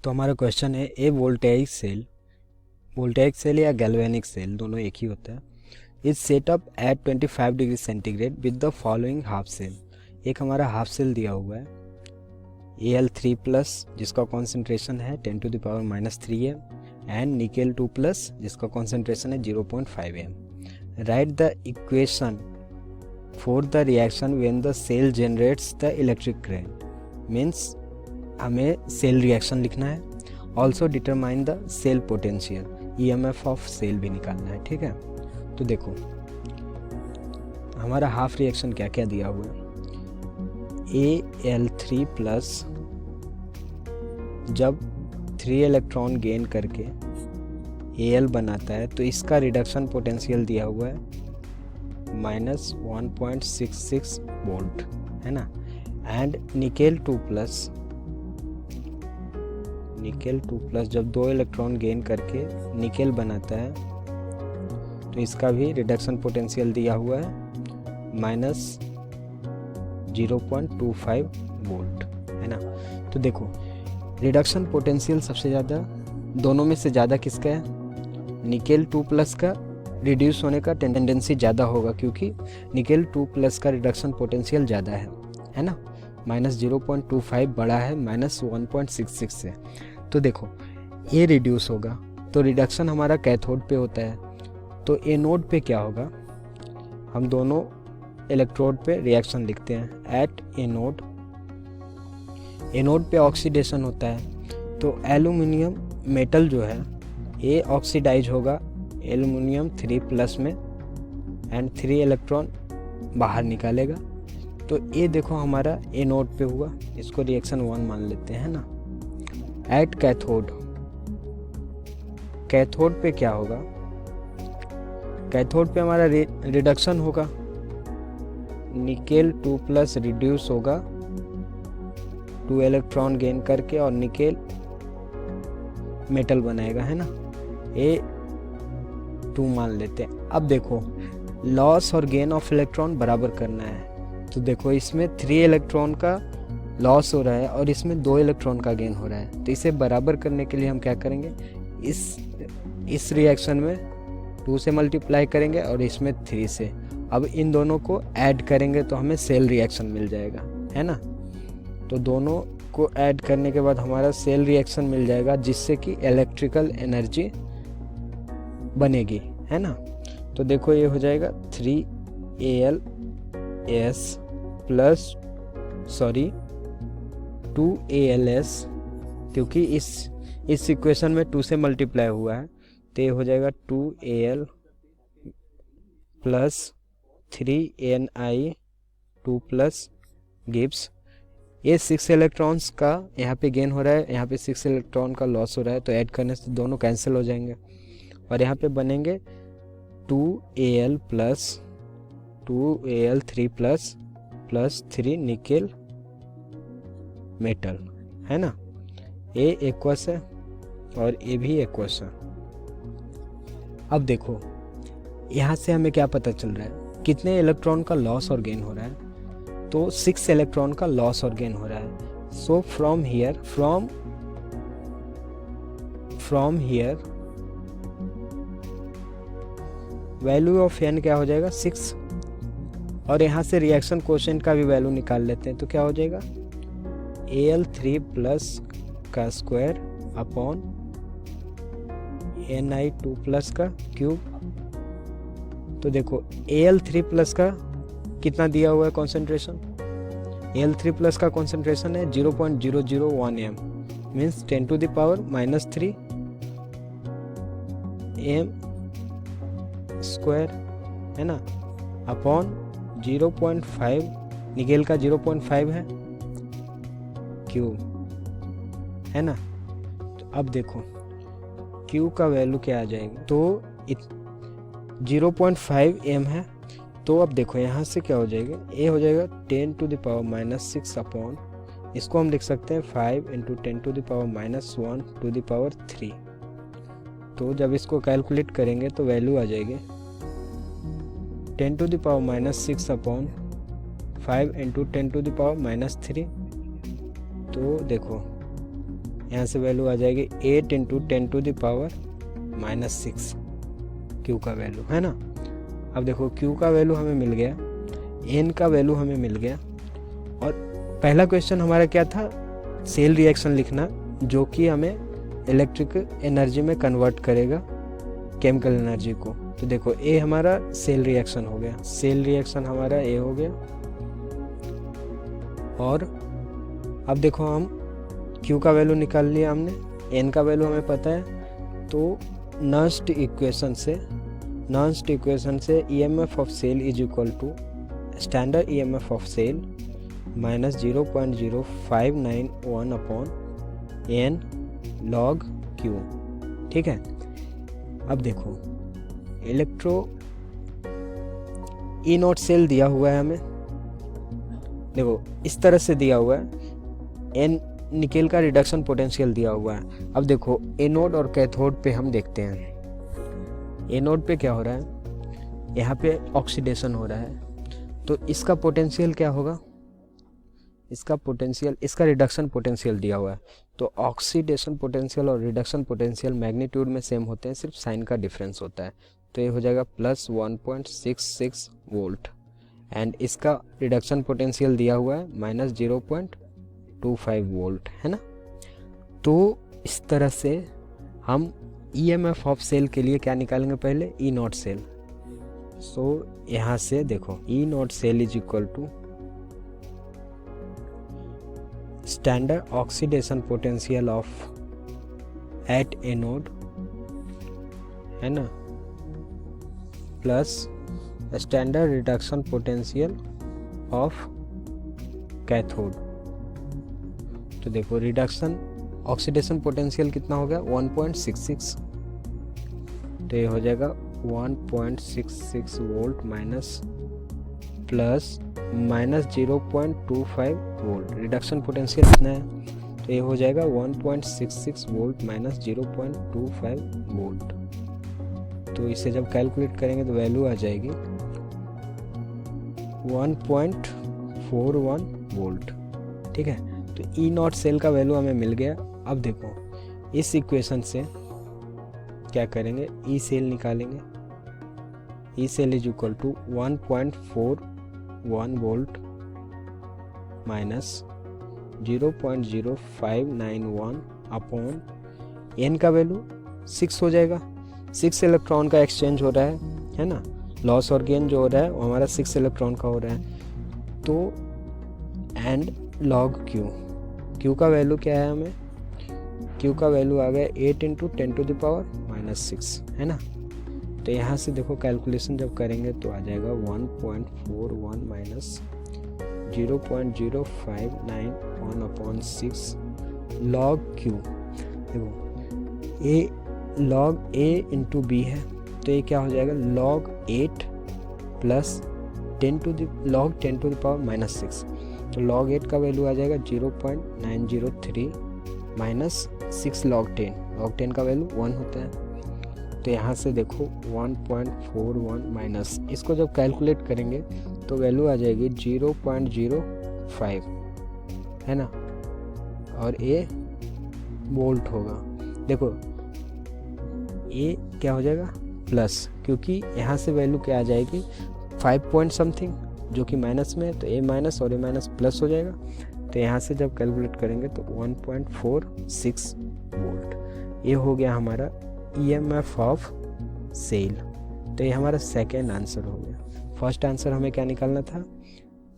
तो हमारा क्वेश्चन है ए वोल्टेइक सेल या गैल्वेनिक सेल दोनों एक ही होता है is set up at 25 degree centigrade with the following half cell. एक हमारा हाफ सेल दिया हुआ है Al3 प्लस जिसका कॉन्सेंट्रेशन है 10⁻³ एंड निकेल 2 प्लस जिसका कॉन्सेंट्रेशन है 0.5 m। Write the equation for the reaction when the cell generates the electric current. Means हमें सेल रिएक्शन लिखना है। Also determine the cell potential, EMF of cell भी निकालना है। ठीक है, तो देखो हमारा हाफ रिएक्शन क्या क्या दिया हुआ है। Al3 प्लस जब 3 इलेक्ट्रॉन गेन करके Al बनाता है तो इसका रिडक्शन पोटेंशियल दिया हुआ है -1.66 वोल्ट, है ना। एंड निकेल 2 प्लस जब 2 इलेक्ट्रॉन गेन करके निकेल बनाता है तो इसका भी रिडक्शन पोटेंशियल दिया हुआ है -0.25 वोल्ट, है ना। तो देखो रिडक्शन पोटेंशियल सबसे ज़्यादा दोनों में से ज़्यादा किसका है, निकेल 2 प्लस का रिड्यूस होने का टेंडेंसी ज़्यादा होगा क्योंकि निकेल 2 प्लस का रिडक्शन पोटेंशियल ज़्यादा है ना। -0.25 बड़ा है -1.66 से। तो देखो ये रिड्यूस होगा तो रिडक्शन हमारा कैथोड पे होता है, तो एनोड पे क्या होगा, हम दोनों इलेक्ट्रोड पे रिएक्शन लिखते हैं। एट एनोड पे ऑक्सीडेशन होता है तो एल्यूमिनियम मेटल जो है ये ऑक्सीडाइज होगा एल्यूमिनियम 3 प्लस में एंड 3 इलेक्ट्रॉन बाहर निकालेगा। तो ये देखो हमारा एनोड पे हुआ, इसको रिएक्शन 1 मान लेते हैं ना। एट कैथोड पे क्या होगा, कैथोड पे हमारा रिडक्शन होगा, निकेल 2 प्लस रिड्यूस होगा 2 इलेक्ट्रॉन गेन करके और निकेल मेटल बनाएगा, है ना। ये 2 मान लेते हैं। अब देखो लॉस और गेन ऑफ इलेक्ट्रॉन बराबर करना है, तो देखो इसमें 3 इलेक्ट्रॉन का लॉस हो रहा है और इसमें 2 इलेक्ट्रॉन का गेन हो रहा है। तो इसे बराबर करने के लिए हम क्या करेंगे, इस रिएक्शन में 2 से मल्टीप्लाई करेंगे और इसमें 3 से। अब इन दोनों को ऐड करेंगे तो हमें सेल रिएक्शन मिल जाएगा, है ना। तो दोनों को ऐड करने के बाद हमारा सेल रिएक्शन मिल जाएगा जिससे कि इलेक्ट्रिकल एनर्जी बनेगी, है ना। तो देखो ये हो जाएगा 3Als प्लस 2Als, क्योंकि इस इक्वेशन में 2 से मल्टीप्लाई हुआ है तो ये हो जाएगा 2Al plus 3Ni 2 plus gives ये 6 इलेक्ट्रॉन्स का यहाँ पे गेन हो रहा है, यहाँ पे 6 इलेक्ट्रॉन का लॉस हो रहा है, तो ऐड करने से दोनों कैंसिल हो जाएंगे और यहाँ पे बनेंगे 2Al plus 2Al3 plus 3 nickel metal, है ना। ये एक्वस है और ये भी एक्वस है। अब देखो यहाँ से हमें क्या पता चल रहा है, कितने इलेक्ट्रॉन का लॉस और गेन हो रहा है, तो 6 इलेक्ट्रॉन का लॉस और गेन हो रहा है। So from here value of n क्या हो जाएगा 6, और यहाँ से रिएक्शन कोएफिशिएंट का भी वैल्यू निकाल लेते हैं तो क्या हो जाएगा Al3 प्लस का स्क्वायर अपॉन Ni2 प्लस का क्यूब। तो देखो Al3 प्लस का कितना दिया हुआ है कॉन्सेंट्रेशन, Al3 प्लस का कॉन्सेंट्रेशन है 0.001 m, मीन्स 10⁻³ m स्क्वायर, है ना, अपॉन 0.5 निकेल का 0.5 है क्यूब, है ना। तो अब देखो क्यू का वैल्यू क्या आ जाएगा, तो 0.5 m है। तो अब देखो यहाँ से क्या हो जाएगा, ए हो जाएगा 10⁻⁻6 अपॉन, इसको हम लिख सकते हैं 5 × 10⁻⁻1⁻3। तो जब इसको कैलकुलेट करेंगे तो वैल्यू आ जाएगी 10⁻⁻6 अपॉन 5 × 10⁻⁻3। तो देखो यहाँ से वैल्यू आ जाएगी 8 इंटू 10⁻⁻6 क्यू का वैल्यू, है ना। अब देखो क्यू का वैल्यू हमें मिल गया, एन का वैल्यू हमें मिल गया, और पहला क्वेश्चन हमारा क्या था, सेल रिएक्शन लिखना जो कि हमें इलेक्ट्रिक एनर्जी में कन्वर्ट करेगा केमिकल एनर्जी को। तो देखो ए हमारा सेल रिएक्शन हो गया, सेल रिएक्शन हमारा ए हो गया। और अब देखो हम क्यू का वैल्यू निकाल लिया हमने, एन का वैल्यू हमें पता है, तो नर्स्ट इक्वेशन से EMF of cell is equal to standard EMF of cell minus 0.0591 upon n log Q. ठीक है। अब देखो ई नॉट सेल दिया हुआ है हमें, देखो इस तरह से दिया हुआ है, एन निकेल का रिडक्शन पोटेंशियल दिया हुआ है। अब देखो एनोड और कैथोड पे हम देखते हैं, एनोड पे क्या हो रहा है, यहाँ पे ऑक्सीडेशन हो रहा है, तो इसका पोटेंशियल क्या होगा, इसका रिडक्शन पोटेंशियल दिया हुआ है। तो ऑक्सीडेशन पोटेंशियल और रिडक्शन पोटेंशियल मैग्नीट्यूड में सेम होते हैं, सिर्फ साइन का डिफरेंस होता है। तो ये हो जाएगा प्लस 1.66 वोल्ट, एंड इसका रिडक्शन पोटेंशियल दिया हुआ है माइनस 0.25 वोल्ट, है ना। तो इस तरह से हम ईएमएफ ऑफ सेल के लिए क्या निकालेंगे, पहले ई नॉट सेल। सो यहाँ से देखो E not cell is equal to standard oxidation potential of at anode, है ना, plus standard reduction potential of cathode. तो देखो रिडक्शन ऑक्सीडेशन पोटेंशियल कितना हो गया, 1.66, तो ये हो जाएगा 1.66 volt minus plus minus 0.25 volt, reduction potential कितना है, तो ये हो जाएगा 1.66 वोल्ट माइनस 0.25 वोल्ट। तो इसे जब कैलकुलेट करेंगे तो वैल्यू आ जाएगी 1.41 वोल्ट। ठीक है। तो ई नॉट सेल का वैल्यू हमें मिल गया। अब देखो इस इक्वेशन से क्या करेंगे, ई सेल निकालेंगे, E cell is equal to 1.41 volt minus 0.0591 upon n का वैल्यू 6 हो जाएगा, 6 इलेक्ट्रॉन का एक्सचेंज हो रहा है ना, लॉस और गेन जो हो रहा है वो हमारा 6 इलेक्ट्रॉन का हो रहा है। तो एंड लॉग क्यू का वैल्यू क्या है, हमें क्यू का वैल्यू आ गया 8 इंटू 10⁻⁻6, है ना। तो यहाँ से देखो कैलकुलेशन जब करेंगे तो आ जाएगा 1.41 माइनस 0.0591 अपॉन 6 लॉग क्यू। देखो ए लॉग ए इंटू बी है, तो ये क्या हो जाएगा, लॉग 8 प्लस लॉग 10⁻⁻6। तो लॉग 8 का वैल्यू आ जाएगा 0.903 माइनस 6 लॉग 10 का वैल्यू 1 होता है। तो यहाँ से देखो 1.41 माइनस, इसको जब कैलकुलेट करेंगे तो वैल्यू आ जाएगी 0.05, है ना, और ए वोल्ट होगा। देखो ए क्या हो जाएगा प्लस, क्योंकि यहाँ से वैल्यू क्या आ जाएगी 5 पॉइंट समथिंग जो कि माइनस में है, तो ए माइनस और ए माइनस प्लस हो जाएगा। तो यहाँ से जब कैलकुलेट करेंगे तो 1.46 वोल्ट, ये हो गया हमारा ईएमएफ ऑफ सेल। तो ये हमारा सेकेंड आंसर हो गया। फर्स्ट आंसर हमें क्या निकालना था,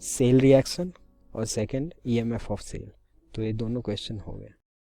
सेल रिएक्शन, और सेकेंड ईएमएफ ऑफ सेल। तो ये दोनों क्वेश्चन हो गए।